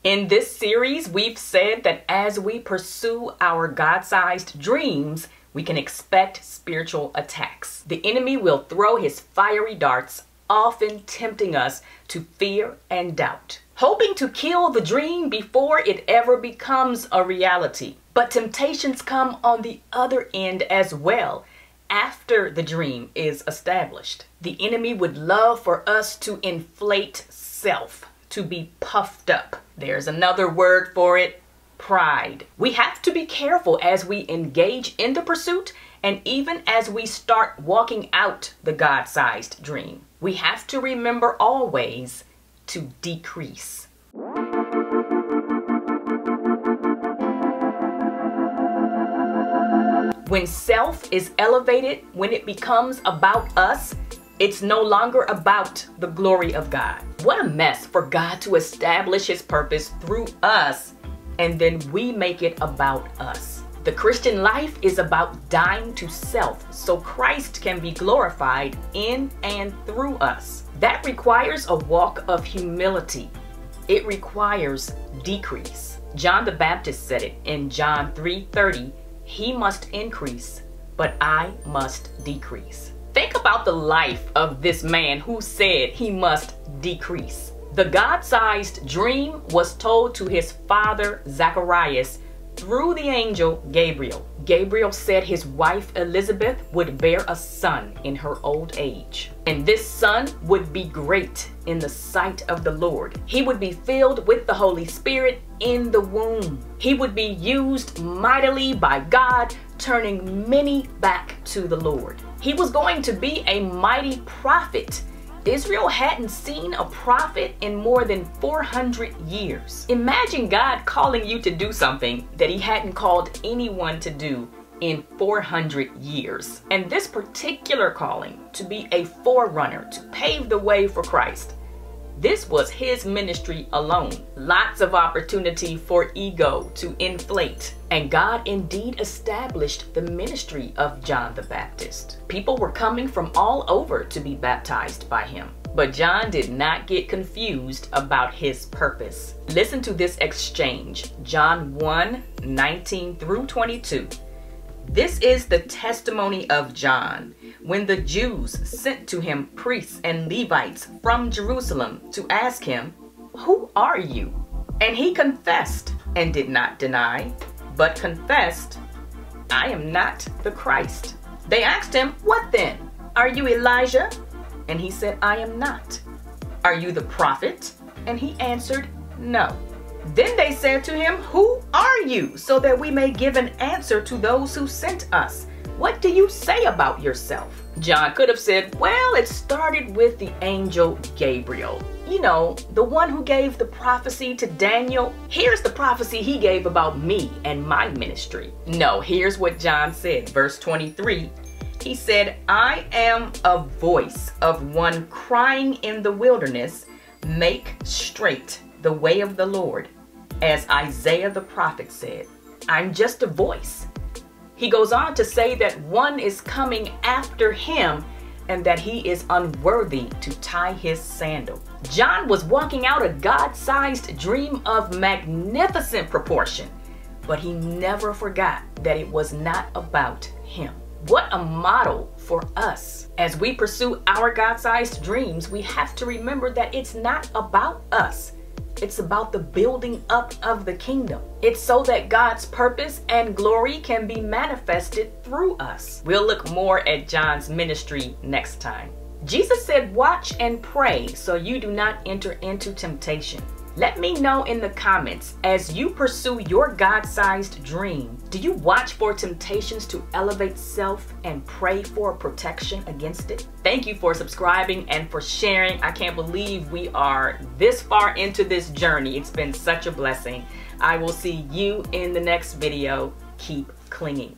In this series, we've said that as we pursue our God-sized dreams, we can expect spiritual attacks. The enemy will throw his fiery darts, often tempting us to fear and doubt, hoping to kill the dream before it ever becomes a reality. But temptations come on the other end as well, after the dream is established. The enemy would love for us to inflate self, to be puffed up. There's another word for it: pride. We have to be careful as we engage in the pursuit and even as we start walking out the God-sized dream. We have to remember always to decrease. When self is elevated, when it becomes about us, it's no longer about the glory of God. What a mess for God to establish his purpose through us, and then we make it about us. The Christian life is about dying to self so Christ can be glorified in and through us. That requires a walk of humility. It requires decrease. John the Baptist said it in John 3:30, "He must increase, but I must decrease." Think about the life of this man who said he must decrease. The God-sized dream was told to his father Zacharias through the angel Gabriel. Gabriel said his wife Elizabeth would bear a son in her old age. And this son would be great in the sight of the Lord. He would be filled with the Holy Spirit in the womb. He would be used mightily by God, turning many back to the Lord. He was going to be a mighty prophet. Israel hadn't seen a prophet in more than 400 years. Imagine God calling you to do something that he hadn't called anyone to do in 400 years. And this particular calling, to be a forerunner, to pave the way for Christ, this was his ministry alone. Lots of opportunity for ego to inflate. And God indeed established the ministry of John the Baptist. People were coming from all over to be baptized by him. But John did not get confused about his purpose. Listen to this exchange, John 1:19 through 22. "This is the testimony of John, when the Jews sent to him priests and Levites from Jerusalem to ask him, 'Who are you?' And he confessed and did not deny, but confessed, 'I am not the Christ.' They asked him, 'What then? Are you Elijah?' And he said, 'I am not.' 'Are you the prophet?' And he answered, 'No.' Then they said to him, 'Who are you? So that we may give an answer to those who sent us. What do you say about yourself?' John could have said, 'Well, it started with the angel Gabriel. You know, the one who gave the prophecy to Daniel. Here's the prophecy he gave about me and my ministry.' No, here's what John said, verse 23. He said, 'I am a voice of one crying in the wilderness, make straight the way of the Lord, as Isaiah the prophet said.' I'm just a voice." He goes on to say that one is coming after him and that he is unworthy to tie his sandal. John was walking out a God-sized dream of magnificent proportion, but he never forgot that it was not about him. What a model for us. As we pursue our God-sized dreams, we have to remember that it's not about us. It's about the building up of the kingdom. It's so that God's purpose and glory can be manifested through us. We'll look more at John's ministry next time. Jesus said, "Watch and pray so you do not enter into temptation." Let me know in the comments, as you pursue your God-sized dream, do you watch for temptations to elevate self and pray for protection against it? Thank you for subscribing and for sharing. I can't believe we are this far into this journey. It's been such a blessing. I will see you in the next video. Keep clinging.